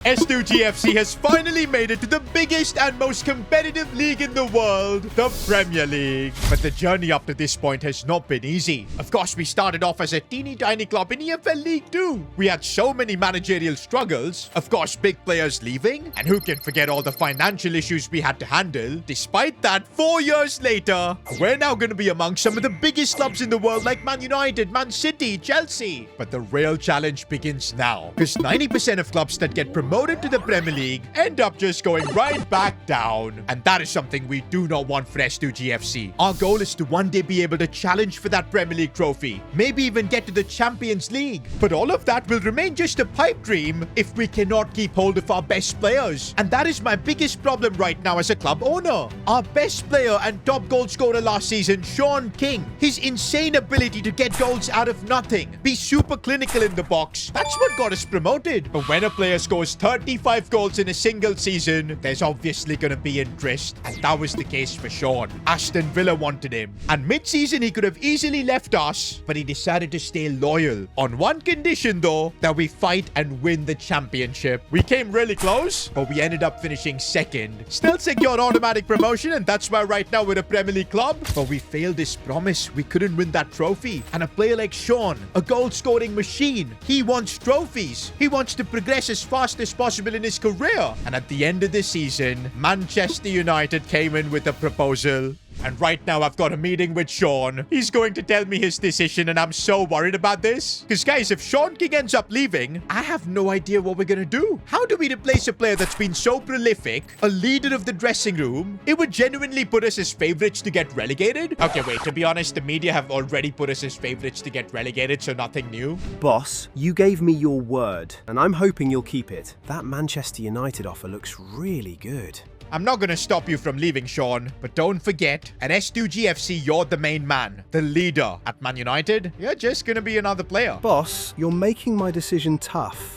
S2GFC has finally made it to the biggest and most competitive league in the world, the Premier League. But the journey up to this point has not been easy. Of course, we started off as a teeny tiny club in EFL League 2. We had so many managerial struggles, of course, big players leaving, and who can forget all the financial issues we had to handle. Despite that, 4 years later, we're now going to be among some of the biggest clubs in the world like Man United, Man City, Chelsea. But the real challenge begins now, because 90% of clubs that get promoted to the Premier League end up just going right back down. And that is something we do not want for S2GFC. Our goal is to one day be able to challenge for that Premier League trophy, maybe even get to the Champions League. But all of that will remain just a pipe dream if we cannot keep hold of our best players. And that is my biggest problem right now as a club owner. Our best player and top goal scorer last season, Shaun King, his insane ability to get goals out of nothing, be super clinical in the box, that's what got us promoted. But when a player scores 35 goals in a single season, there's obviously going to be interest. And that was the case for Shaun. Aston Villa wanted him. And mid-season, he could have easily left us, but he decided to stay loyal. On one condition, though, that we fight and win the championship. We came really close, but we ended up finishing second. Still secured automatic promotion, and that's why right now we're a Premier League club. But we failed this promise. We couldn't win that trophy. And a player like Shaun, a goal-scoring machine, he wants trophies. He wants to progress as fast as possible in his career. And at the end of the season, Manchester United came in with a proposal. And right now, I've got a meeting with Shaun. He's going to tell me his decision, and I'm so worried about this. Because, guys, if Shaun King ends up leaving, I have no idea what we're going to do. How do we replace a player that's been so prolific, a leader of the dressing room? It would genuinely put us as favorites to get relegated. Okay, wait, to be honest, the media have already put us as favorites to get relegated, so nothing new. Boss, you gave me your word, and I'm hoping you'll keep it. That Manchester United offer looks really good. I'm not going to stop you from leaving, Shaun, but don't forget, at S2GFC, you're the main man, the leader. At Man United, you're just going to be another player. Boss, you're making my decision tough.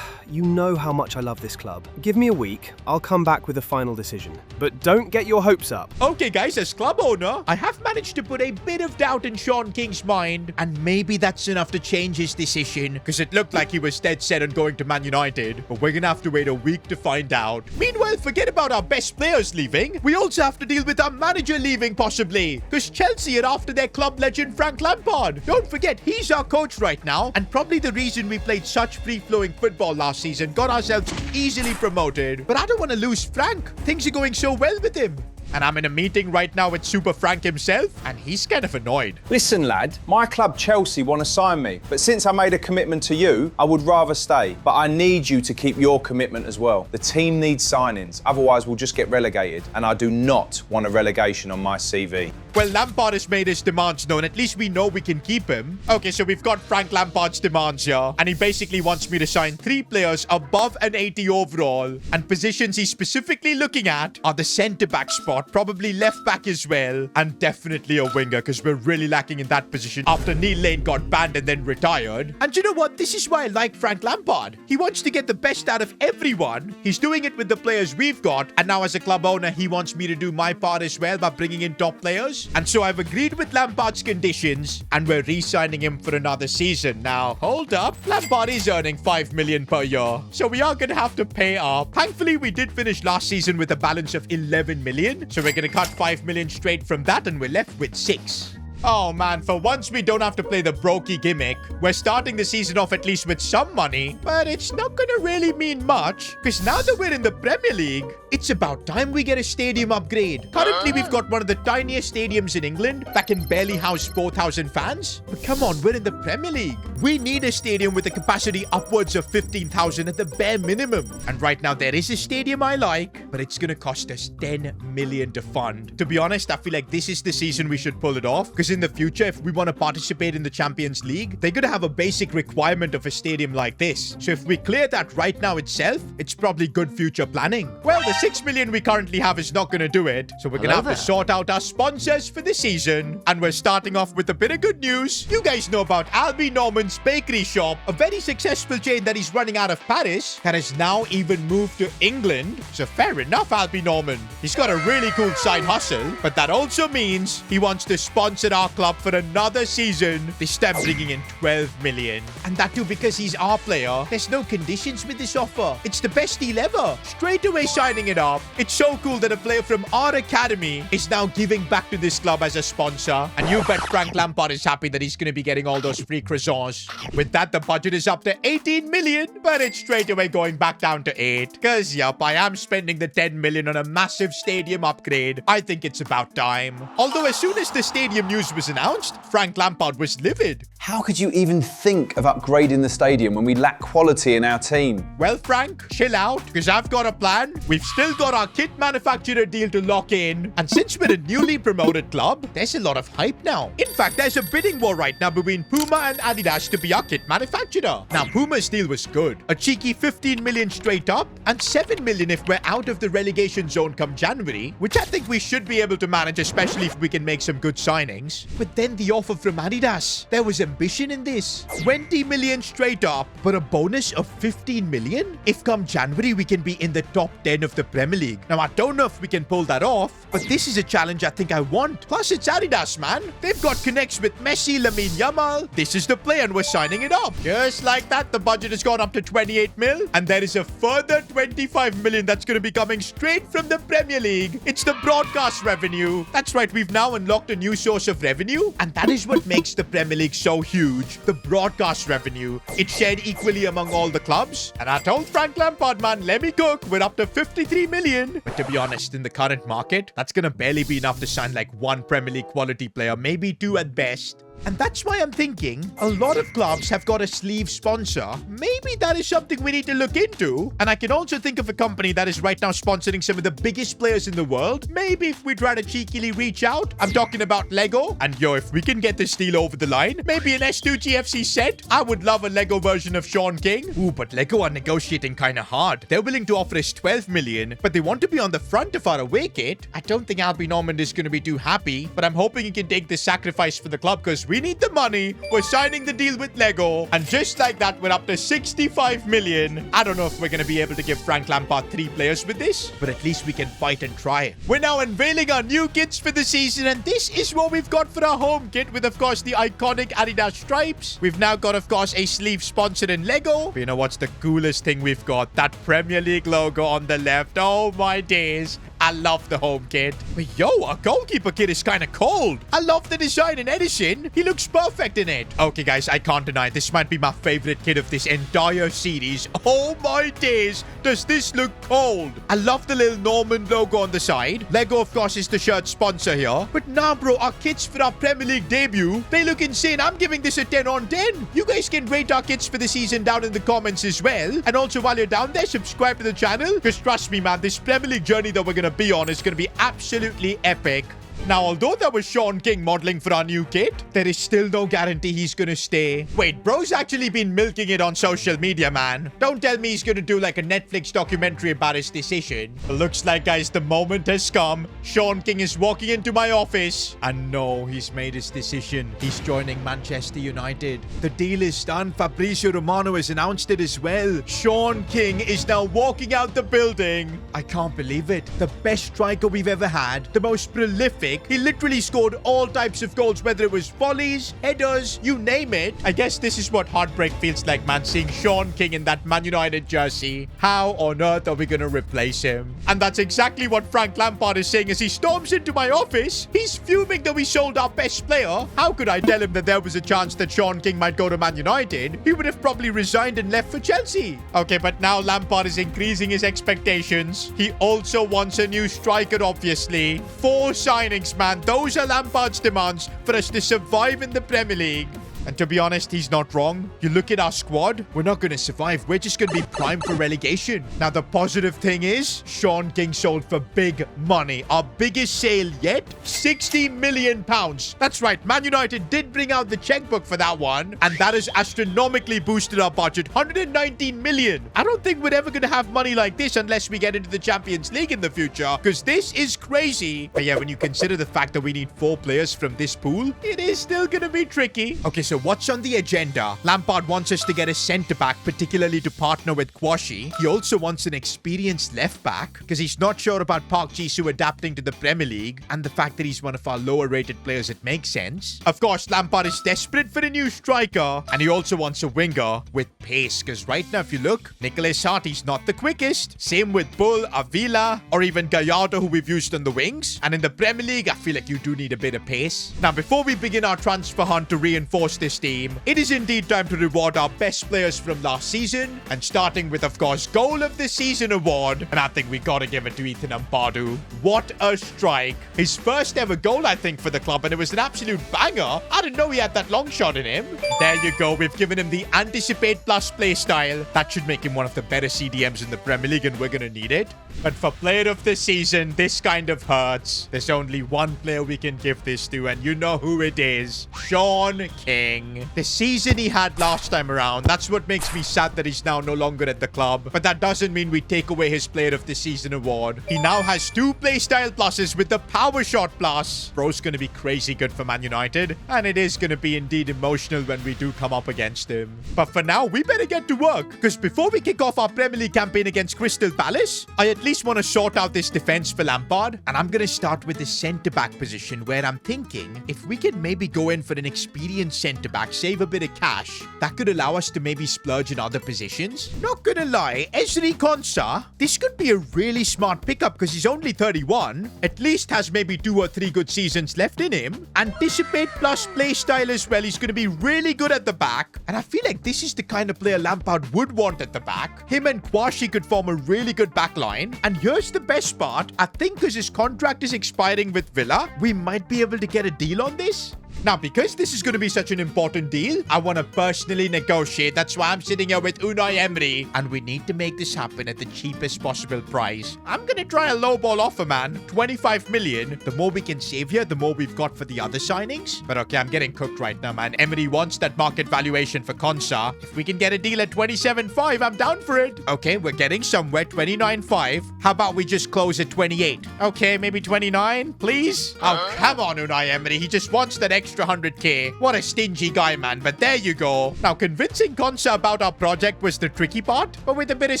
You know how much I love this club. Give me a week, I'll come back with a final decision. But don't get your hopes up. Okay, guys, as club owner, I have managed to put a bit of doubt in Shaun King's mind, and maybe that's enough to change his decision, because it looked like he was dead set on going to Man United, but we're gonna have to wait a week to find out. Meanwhile, forget about our best players leaving. We also have to deal with our manager leaving, possibly, because Chelsea are after their club legend Frank Lampard. Don't forget, he's our coach right now, and probably the reason we played such free-flowing football last season, got ourselves easily promoted. But I don't want to lose Frank. Things are going so well with him. And I'm in a meeting right now with Super Frank himself, and he's kind of annoyed. Listen, lad, my club Chelsea want to sign me, but since I made a commitment to you, I would rather stay. But I need you to keep your commitment as well. The team needs signings, otherwise we'll just get relegated, and I do not want a relegation on my CV. Well, Lampard has made his demands known. At least we know we can keep him. Okay, so we've got Frank Lampard's demands here, and he basically wants me to sign 3 players above an 80 overall, and positions he's specifically looking at are the centre-back spot, probably left back as well, and definitely a winger, because we're really lacking in that position after Neil Lane got banned and then retired. And you know what? This is why I like Frank Lampard. He wants to get the best out of everyone. He's doing it with the players we've got, and now as a club owner, he wants me to do my part as well by bringing in top players. And so I've agreed with Lampard's conditions, and we're re-signing him for another season. Now, hold up. Lampard is earning 5 million per year, so we are going to have to pay up. Thankfully, we did finish last season with a balance of 11 million, so we're going to cut 5 million straight from that, and we're left with 6. Oh man, for once we don't have to play the brokey gimmick. We're starting the season off at least with some money, but it's not gonna really mean much, because now that we're in the Premier League, it's about time we get a stadium upgrade. Currently, we've got one of the tiniest stadiums in England that can barely house 4,000 fans. But come on, we're in the Premier League. We need a stadium with a capacity upwards of 15,000 at the bare minimum. And right now, there is a stadium I like, but it's gonna cost us 10 million to fund. To be honest, I feel like this is the season we should pull it off, because in the future, if we want to participate in the Champions League, they're going to have a basic requirement of a stadium like this. So if we clear that right now itself, it's probably good future planning. Well, the 6 million we currently have is not going to do it. So we're going to have to sort out our sponsors for the season. And we're starting off with a bit of good news. You guys know about Albie Norman's Bakery Shop, a very successful chain that he's running out of Paris that has now even moved to England. So fair enough, Albie Norman. He's got a really cool side hustle, but that also means he wants to sponsor our club for another season, this time bringing in 12 million. And that too because he's our player. There's no conditions with this offer. It's the best deal ever. Straight away signing it up. It's so cool that a player from our academy is now giving back to this club as a sponsor. And you bet Frank Lampard is happy that he's going to be getting all those free croissants. With that, the budget is up to 18 million, but it's straight away going back down to 8. Because, yup, I am spending the 10 million on a massive stadium upgrade. I think it's about time. Although as soon as the stadium news was announced, Frank Lampard was livid. How could you even think of upgrading the stadium when we lack quality in our team? Well, Frank, chill out, because I've got a plan. We've still got our kit manufacturer deal to lock in. And since we're a newly promoted club, there's a lot of hype now. In fact, there's a bidding war right now between Puma and Adidas to be our kit manufacturer. Now, Puma's deal was good. A cheeky 15 million straight up and 7 million if we're out of the relegation zone come January, which I think we should be able to manage, especially if we can make some good signings. But then the offer from Adidas, there was ambition in this. 20 million straight up, but a bonus of 15 million if come January we can be in the top 10 of the Premier League. Now, I don't know if we can pull that off, but this is a challenge I think I want. Plus, it's Adidas, man. They've got connects with Messi, Lamine Yamal. This is the play and we're signing it up. Just like that, the budget has gone up to 28 mil, and there is a further 25 million that's going to be coming straight from the Premier League. It's the broadcast revenue. That's right, we've now unlocked a new source of revenue, and that is what makes the Premier League so huge. The broadcast revenue. It's shared equally among all the clubs. And I told Frank Lampard, man, let me cook. We're up to 53 million. But to be honest, in the current market, that's going to barely be enough to sign like one Premier League quality player, maybe two at best. And that's why I'm thinking a lot of clubs have got a sleeve sponsor. Maybe that is something we need to look into. And I can also think of a company that is right now sponsoring some of the biggest players in the world. Maybe if we try to cheekily reach out. I'm talking about Lego. And yo, if we can get this deal over the line, maybe an S2 GFC set. I would love a Lego version of Shaun King. Ooh, but Lego are negotiating kind of hard. They're willing to offer us 12 million, but they want to be on the front of our away kit. I don't think Albie Normand is going to be too happy, but I'm hoping he can take this sacrifice for the club because we need the money. We're signing the deal with Lego. And just like that, we're up to 65 million. I don't know if we're going to be able to give Frank Lampard 3 players with this, but at least we can fight and try. We're now unveiling our new kits for the season, and this is what we've got for our home kit with, of course, the iconic Adidas stripes. We've now got, of course, a sleeve sponsored in Lego. But you know what's the coolest thing we've got? That Premier League logo on the left. Oh my days. I love the home kit. But yo, our goalkeeper kit is kind of cold. I love the design in Edison. He looks perfect in it. Okay, guys, I can't deny this might be my favorite kit of this entire series. Oh my days, does this look cold? I love the little Norman logo on the side. Lego, of course, is the shirt sponsor here. But nah, bro, our kits for our Premier League debut, they look insane. I'm giving this a 10 on 10. You guys can rate our kits for the season down in the comments as well. And also, while you're down there, subscribe to the channel. Because trust me, man, this Premier League journey that we're going to be on is going to be absolutely epic. Now, although that was Shaun King modeling for our new kit, there is still no guarantee he's gonna stay. Wait, bro's actually been milking it on social media, man. Don't tell me he's gonna do like a Netflix documentary about his decision. Looks like, guys, the moment has come. Shaun King is walking into my office. And no, he's made his decision. He's joining Manchester United. The deal is done. Fabrizio Romano has announced it as well. Shaun King is now walking out the building. I can't believe it. The best striker we've ever had. The most prolific. He literally scored all types of goals, whether it was volleys, headers, you name it. I guess this is what heartbreak feels like, man, seeing Shaun King in that Man United jersey. How on earth are we going to replace him? And that's exactly what Frank Lampard is saying as he storms into my office. He's fuming that we sold our best player. How could I tell him that there was a chance that Shaun King might go to Man United? He would have probably resigned and left for Chelsea. Okay, but now Lampard is increasing his expectations. He also wants a new striker, obviously. 4 signings, man. Those are Lampard's demands for us to survive in the Premier League. And to be honest, he's not wrong. You look at our squad, we're not going to survive. We're just going to be primed for relegation. Now, the positive thing is, Shaun King sold for big money. Our biggest sale yet, £60 million. That's right, Man United did bring out the checkbook for that one. And that has astronomically boosted our budget, 119 million. I don't think we're ever going to have money like this unless we get into the Champions League in the future, because this is crazy. But yeah, when you consider the fact that we need 4 players from this pool, it is still going to be tricky. Okay, so So what's on the agenda? Lampard wants us to get a centre-back, particularly to partner with Kwashi. He also wants an experienced left-back because he's not sure about Park Ji-soo adapting to the Premier League, and the fact that he's one of our lower-rated players, it makes sense. Of course, Lampard is desperate for a new striker, and he also wants a winger with pace, because right now, if you look, Nicholas Hart, he's not the quickest. Same with Bull, Avila, or even Gallardo, who we've used on the wings. And in the Premier League, I feel like you do need a bit of pace. Now, before we begin our transfer hunt to reinforce this team, it is indeed time to reward our best players from last season, and starting with, of course, Goal of the Season award, and I think we gotta give it to Ethan Ampadu. What a strike. His first ever goal, I think, for the club, and it was an absolute banger. I didn't know he had that long shot in him. There you go. We've given him the Anticipate Plus play style. That should make him one of the better CDMs in the Premier League, and we're gonna need it. But for player of the season, this kind of hurts. There's only one player we can give this to, and you know who it is. Shaun King. The season he had last time around, that's what makes me sad that he's now no longer at the club. But that doesn't mean we take away his player of the season award. He now has 2 playstyle pluses with the power shot plus. Bro's gonna be crazy good for Man United, and it is gonna be indeed emotional when we do come up against him. But for now, we better get to work, because before we kick off our Premier League campaign against Crystal Palace, I at least want to sort out this defense for Lampard, and I'm going to start with the centre-back position, where I'm thinking if we can maybe go in for an experienced centre-back, save a bit of cash, that could allow us to maybe splurge in other positions. Not gonna lie, Ezri Konsa, this could be a really smart pickup because he's only 31, at least has maybe 2 or 3 good seasons left in him. Anticipate Plus play style as well. He's going to be really good at the back, and I feel like this is the kind of player Lampard would want at the back. Him and Kwashi could form a really good back line. And here's the best part. I think because his contract is expiring with Villa, we might be able to get a deal on this. Now, because this is going to be such an important deal, I want to personally negotiate. That's why I'm sitting here with Unai Emery. And we need to make this happen at the cheapest possible price. I'm going to try a lowball offer, man. 25 million. The more we can save here, the more we've got for the other signings. But okay, I'm getting cooked right now, man. Emery wants that market valuation for Konsa. If we can get a deal at 27.5, I'm down for it. Okay, we're getting somewhere. 29.5. How about we just close at 28? Okay, maybe 29, please? Oh, come on, Unai Emery. He just wants that extra 100k. What a stingy guy, man. But there you go. Now, convincing Konsa about our project was the tricky part, but with a bit of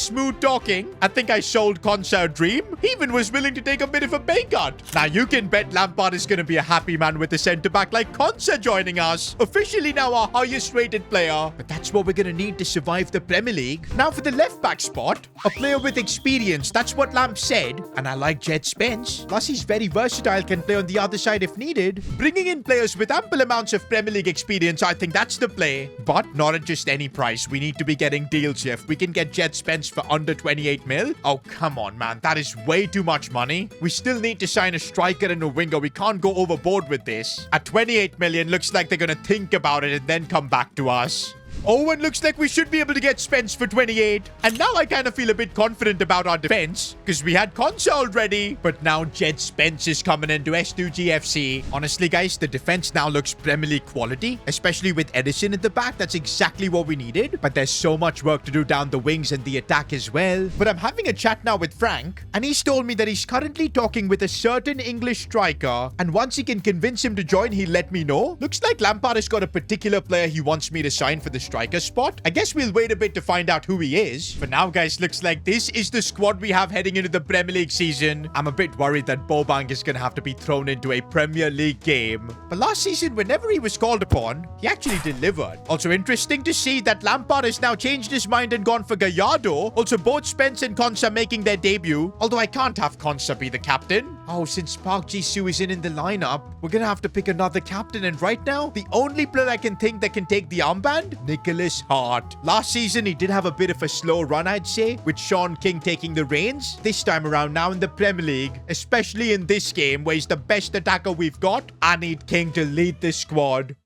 smooth talking, I think I sold Konsa a dream. He even was willing to take a bit of a pay cut. Now, you can bet Lampard is going to be a happy man with the centre-back like Konsa joining us. Officially now our highest rated player. But that's what we're going to need to survive the Premier League. Now, for the left-back spot, a player with experience. That's what Lamp said. And I like Jed Spence. Plus, he's very versatile, can play on the other side if needed. Bringing in players with ample amounts of Premier League experience, I think that's the play. But not at just any price. We need to be getting deals here. If we can get Jed Spence for under 28 mil, oh, come on, man. That is way too much money. We still need to sign a striker and a winger. We can't go overboard with this. At 28 million, looks like they're going to think about it and then come back to us. Oh, and looks like we should be able to get Spence for 28. And now I kind of feel a bit confident about our defense, because we had Konsa already, but now Jed Spence is coming into S2GFC. Honestly, guys, the defense now looks Premier League quality, especially with Edison at the back. That's exactly what we needed. But there's so much work to do down the wings and the attack as well. But I'm having a chat now with Frank, and he's told me that he's currently talking with a certain English striker, and once he can convince him to join, he'll let me know. Looks like Lampard has got a particular player he wants me to sign for the striker spot. I guess we'll wait a bit to find out who he is. For now, guys, looks like this is the squad we have heading into the Premier League season. I'm a bit worried that Bobank is going to have to be thrown into a Premier League game. But last season, whenever he was called upon, he actually delivered. Also interesting to see that Lampard has now changed his mind and gone for Gallardo. Also, both Spence and Konsa making their debut. Although I can't have Konsa be the captain. Oh, since Park Ji-soo is in the lineup, we're going to have to pick another captain. And right now, the only player I can think that can take the armband, Nicholas Hart. Last season, he did have a bit of a slow run, I'd say, with Shaun King taking the reins. This time around, now in the Premier League, especially in this game where he's the best attacker we've got, I need King to lead this squad.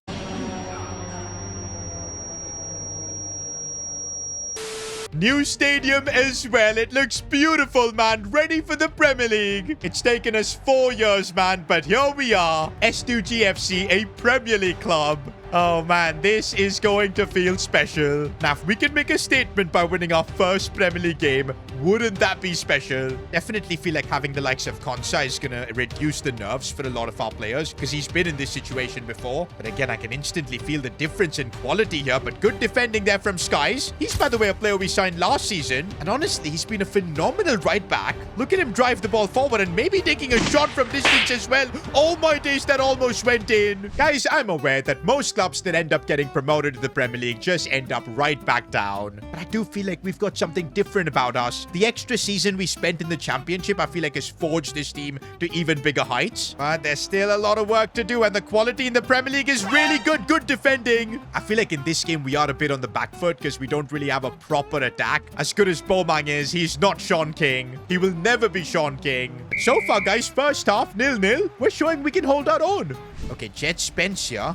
New stadium as well. It looks beautiful, man. Ready for the Premier League. It's taken us 4 years, man, but here we are. S2GFC, a Premier League club. Oh man, this is going to feel special. Now, if we can make a statement by winning our first Premier League game, wouldn't that be special? Definitely feel like having the likes of Konsa is going to reduce the nerves for a lot of our players because he's been in this situation before. But again, I can instantly feel the difference in quality here. But good defending there from Skies. He's, by the way, a player we signed last season. And honestly, he's been a phenomenal right back. Look at him drive the ball forward and maybe taking a shot from distance as well. Oh my days, that almost went in. Guys, I'm aware that most clubs that end up getting promoted to the Premier League just end up right back down. But I do feel like we've got something different about us. The extra season we spent in the Championship, I feel like has forged this team to even bigger heights. But there's still a lot of work to do and the quality in the Premier League is really good. Good defending. I feel like in this game we are a bit on the back foot because we don't really have a proper attack. As good as Bomang is, he's not Shaun King. He will never be Shaun King. So far, guys, first half, 0-0. We're showing we can hold our own. Okay, Jet Spence here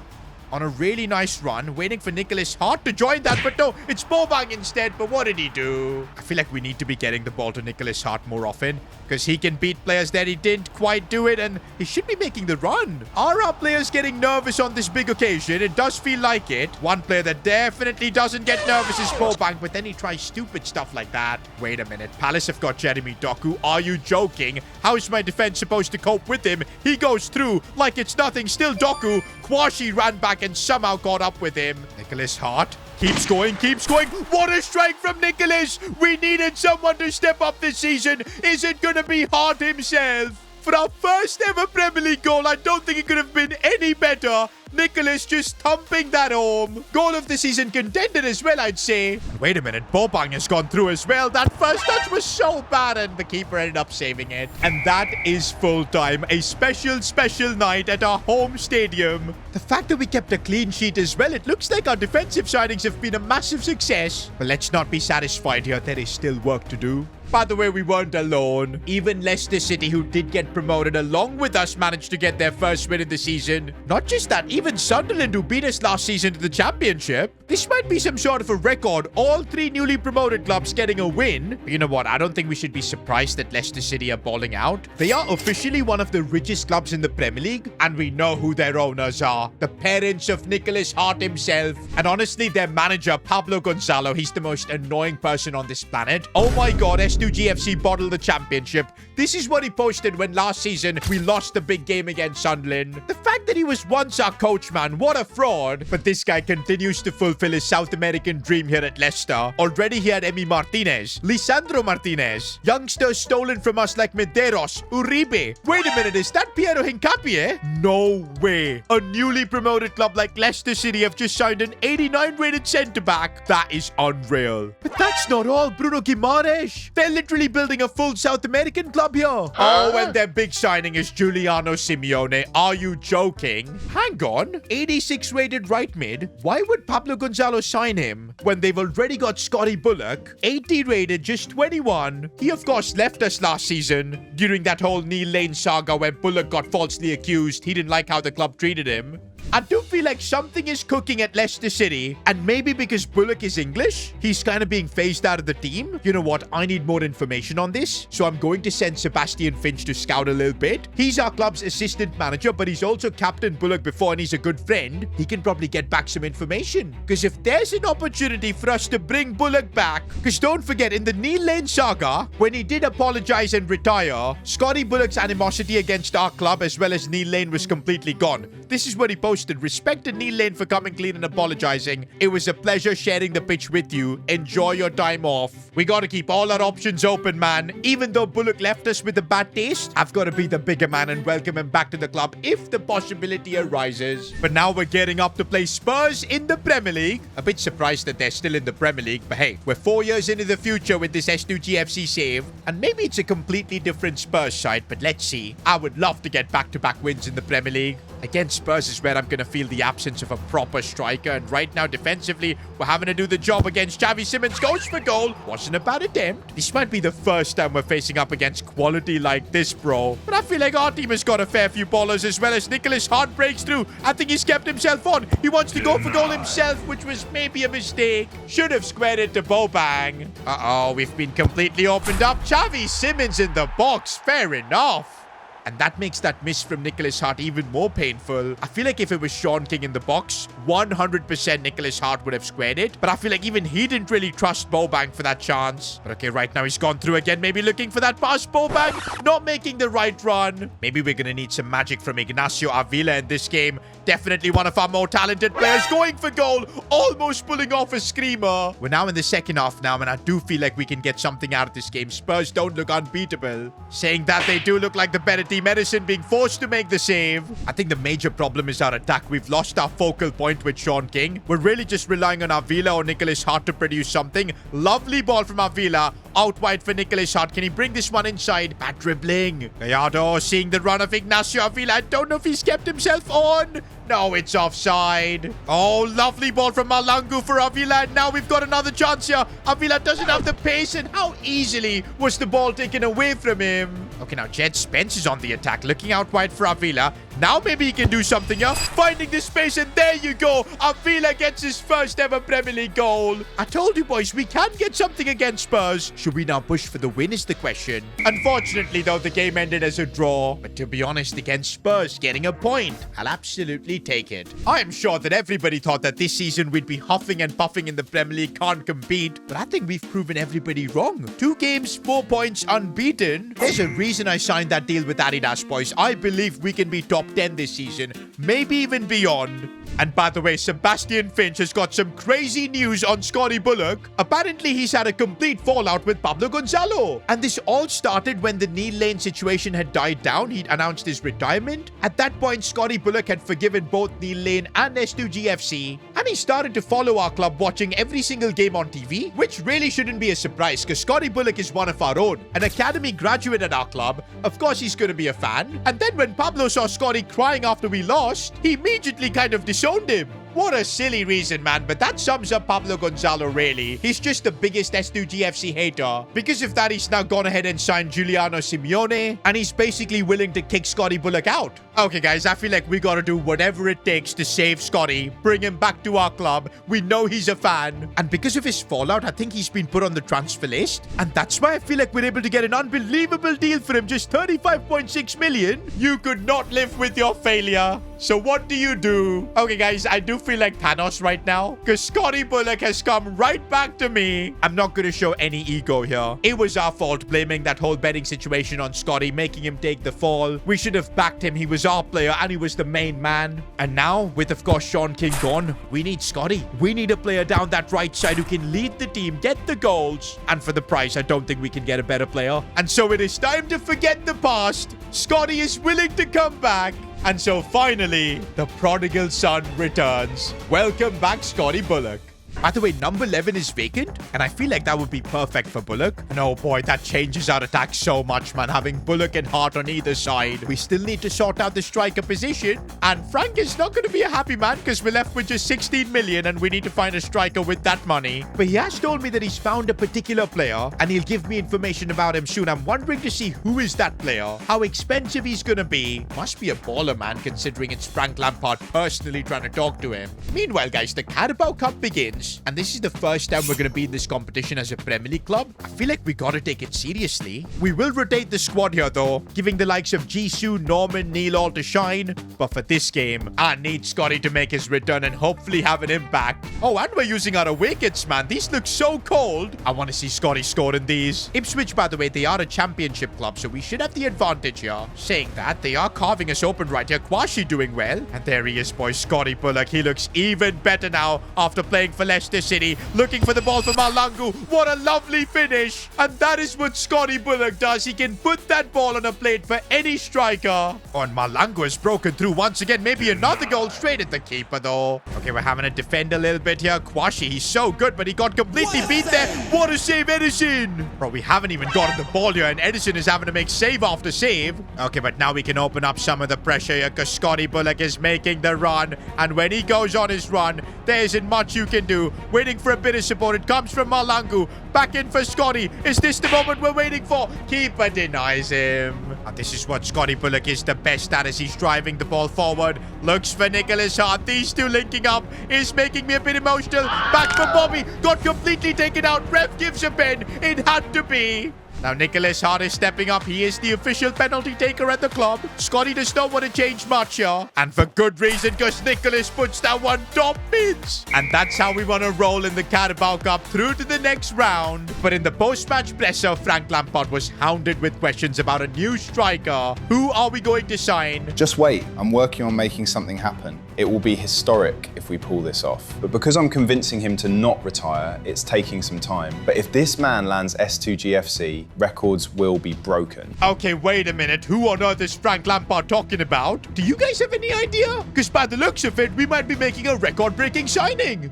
on a really nice run, waiting for Nicholas Hart to join that, but no, it's Bobang instead. But what did he do? I feel like we need to be getting the ball to Nicholas Hart more often because he can beat players that he didn't quite do it, and he should be making the run. Are our players getting nervous on this big occasion? It does feel like it. One player that definitely doesn't get nervous is Bobang, but then he tries stupid stuff like that. Wait a minute. Palace have got Jeremy Doku. Are you joking? How is my defense supposed to cope with him? He goes through like it's nothing. Still Doku. Kwashi ran back and somehow caught up with him. Nicholas Hart keeps going, keeps going. What a strike from Nicholas. We needed someone to step up this season. Is it going to be Hart himself? For our first ever Premier League goal, I don't think it could have been any better. Nicholas just thumping that home. Goal of the season contender as well, I'd say. Wait a minute, Bobang has gone through as well. That first touch was so bad and the keeper ended up saving it. And that is full time. A special, special night at our home stadium. The fact that we kept a clean sheet as well, it looks like our defensive signings have been a massive success. But let's not be satisfied here. There is still work to do. By the way, we weren't alone. Even Leicester City, who did get promoted along with us, managed to get their first win of the season. Not just that, even Sunderland, who beat us last season to the Championship. This might be some sort of a record. All three newly promoted clubs getting a win. But you know what? I don't think we should be surprised that Leicester City are balling out. They are officially one of the richest clubs in the Premier League. And we know who their owners are. The parents of Nicholas Hart himself. And honestly, their manager, Pablo Gonzalo, he's the most annoying person on this planet. Oh my god, S2GFC bottled the Championship. This is what he posted when last season we lost the big game against Sunderland. The fact that he was once our coach, man, what a fraud. But this guy continues to fulfill his South American dream here at Leicester. Already he had Emi Martinez, Lisandro Martinez, youngsters stolen from us like Medeiros, Uribe. Wait a minute, is that Piero Hincapié? No way. A newly promoted club like Leicester City have just signed an 89 rated centre-back. That is unreal. But that's not all. Bruno Guimaraes. They're literally building a full South American club here. Oh, and their big signing is Giuliano Simeone. Are you joking? Hang on. 86 rated right mid. Why would Pablo Gonzalo sign him when they've already got Scotty Bullock? 80 rated, just 21. He, of course, left us last season during that whole Neil Lane saga where Bullock got falsely accused. He didn't like how the club treated him. I do feel like something is cooking at Leicester City, and maybe because Bullock is English, he's kind of being phased out of the team. You know what? I need more information on this, so I'm going to send Sebastian Finch to scout a little bit. He's our club's assistant manager, but he's also captained Bullock before, and he's a good friend. He can probably get back some information, because if there's an opportunity for us to bring Bullock back, because don't forget, in the Neil Lane saga, when he did apologize and retire, Scotty Bullock's animosity against our club as well as Neil Lane was completely gone. This is what he posted. Respected Neil Lane for coming clean and apologizing. It was a pleasure sharing the pitch with you. Enjoy your time off. We got to keep all our options open, man. Even though Bullock left us with a bad taste, I've got to be the bigger man and welcome him back to the club if the possibility arises. But now we're getting up to play Spurs in the Premier League. A bit surprised that they're still in the Premier League, but hey, we're 4 years into the future with this S2GFC save, and maybe it's a completely different Spurs side, but let's see. I would love to get back-to-back wins in the Premier League. Against Spurs is where I'm going to feel the absence of a proper striker. And right now, defensively, we're having to do the job against Xavi Simons. Goes for goal. Wasn't a bad attempt. This might be the first time we're facing up against quality like this, bro. But I feel like our team has got a fair few ballers as well as Nicholas Hart breaks through. I think he's kept himself on. He wants to go for goal himself, which was maybe a mistake. Should have squared it to Bobang. Uh-oh, we've been completely opened up. Xavi Simons in the box. Fair enough. And that makes that miss from Nicholas Hart even more painful. I feel like if it was Shaun King in the box, 100% Nicholas Hart would have squared it. But I feel like even he didn't really trust Bobank for that chance. But okay, right now he's gone through again, maybe looking for that pass. Bobank not making the right run. Maybe we're going to need some magic from Ignacio Avila in this game. Definitely one of our more talented players, going for goal, almost pulling off a screamer. We're now in the second half now, and I do feel like we can get something out of this game. Spurs don't look unbeatable. Saying that, they do look like the better team. Edison being forced to make the save. I think the major problem is our attack. We've lost our focal point with Shaun King. We're really just relying on Avila or Nicholas Hart to produce something. Lovely ball from Avila. Out wide for Nicholas Hart. Can he bring this one inside? Bad dribbling. Gallardo seeing the run of Ignacio Avila. I don't know if he's kept himself on. No, it's offside. Oh, lovely ball from Malangu for Avila. And now we've got another chance here. Avila doesn't have the pace, and how easily was the ball taken away from him? Okay, now Jed Spence is on the attack, looking out wide for Avila. Now maybe he can do something here. Finding the space, and there you go. Avila gets his first ever Premier League goal. I told you, boys, we can get something against Spurs. Should we now push for the win is the question. Unfortunately, though, the game ended as a draw. But to be honest, against Spurs, getting a point, I'll absolutely take it. I am sure that everybody thought that this season we'd be huffing and puffing in the Premier League, can't compete. But I think we've proven everybody wrong. 2 games, 4 points, unbeaten. There's a reason I signed that deal with Adidas, boys. I believe we can be top 10 this season, maybe even beyond. And by the way, Sebastian Finch has got some crazy news on Scotty Bullock. Apparently, he's had a complete fallout with Pablo Gonzalo. And this all started when the Neil Lane situation had died down. He'd announced his retirement. At that point, Scotty Bullock had forgiven both Neil Lane and S2GFC. And he started to follow our club, watching every single game on TV, which really shouldn't be a surprise because Scotty Bullock is one of our own, an academy graduate at our club. Of course, he's going to be a fan. And then when Pablo saw Scotty crying after we lost, he immediately kind of disowned him. What a silly reason, man. But that sums up Pablo Gonzalo, really. He's just the biggest S2GFC hater. Because of that, he's now gone ahead and signed Giuliano Simeone. And he's basically willing to kick Scotty Bullock out. Okay, guys, I feel like we gotta do whatever it takes to save Scotty. Bring him back to our club. We know he's a fan. And because of his fallout, I think he's been put on the transfer list. And that's why I feel like we're able to get an unbelievable deal for him. Just 35.6 million. You could not live with your failure. So what do? Okay, guys, I do feel like Thanos right now because Scotty Bullock has come right back to me. I'm not going to show any ego here. It was our fault, blaming that whole betting situation on Scotty, making him take the fall. We should have backed him. He was our player and he was the main man. And now, with of course Shaun King gone, we need Scotty. We need a player down that right side who can lead the team, get the goals. And for the price, I don't think we can get a better player. And so it is time to forget the past. Scotty is willing to come back. And so finally, the prodigal son returns. Welcome back, Scotty Bullock. By the way, number 11 is vacant, and I feel like that would be perfect for Bullock. And oh boy, that changes our attack so much, man, having Bullock and Hart on either side. We still need to sort out the striker position, and Frank is not going to be a happy man because we're left with just 16 million, and we need to find a striker with that money. But he has told me that he's found a particular player, and he'll give me information about him soon. I'm wondering to see who is that player, how expensive he's going to be. Must be a baller, man, considering it's Frank Lampard personally trying to talk to him. Meanwhile, guys, the Carabao Cup begins. And this is the first time we're going to be in this competition as a Premier League club. I feel like we got to take it seriously. We will rotate the squad here though, giving the likes of Jisoo, Norman, Neil all to shine. But for this game, I need Scotty to make his return and hopefully have an impact. Oh, and we're using our away kits, man. These look so cold. I want to see Scotty score in these. Ipswich, by the way, they are a championship club, so we should have the advantage here. Saying that, they are carving us open right here. Kwashi doing well. And there he is, boys. Scotty Bullock. He looks even better now after playing for Leicester City. Looking for the ball for Malangu. What a lovely finish. And that is what Scotty Bullock does. He can put that ball on a plate for any striker. Oh, and Malangu has broken through once again. Maybe another goal straight at the keeper, though. Okay, we're having to defend a little bit here. Kwashi, he's so good, but he got completely beat there. What a save, Edison. Bro, we haven't even gotten the ball here, and Edison is having to make save after save. Okay, but now we can open up some of the pressure here because Scotty Bullock is making the run. And when he goes on his run, there isn't much you can do. Waiting for a bit of support. It comes from Malangu. Back in for Scotty. Is this the moment we're waiting for? Keeper denies him. And this is what Scotty Bullock is the best at as he's driving the ball forward. Looks for Nicholas Hart. These two linking up is making me a bit emotional. Back for Bobby. Got completely taken out. Ref gives a pen. It had to be. Now Nicholas Hart is stepping up. He is the official penalty taker at the club. Scotty does not want to change much here. And for good reason, because Nicholas puts that one top bins. And that's how we want to roll in the Carabao Cup through to the next round. But in the post-match presser, Frank Lampard was hounded with questions about a new striker. Who are we going to sign? Just wait, I'm working on making something happen. It will be historic if we pull this off. But because I'm convincing him to not retire, it's taking some time. But if this man lands S2GFC, records will be broken. Okay, wait a minute. Who on earth is Frank Lampard talking about? Do you guys have any idea? Because by the looks of it, we might be making a record-breaking signing.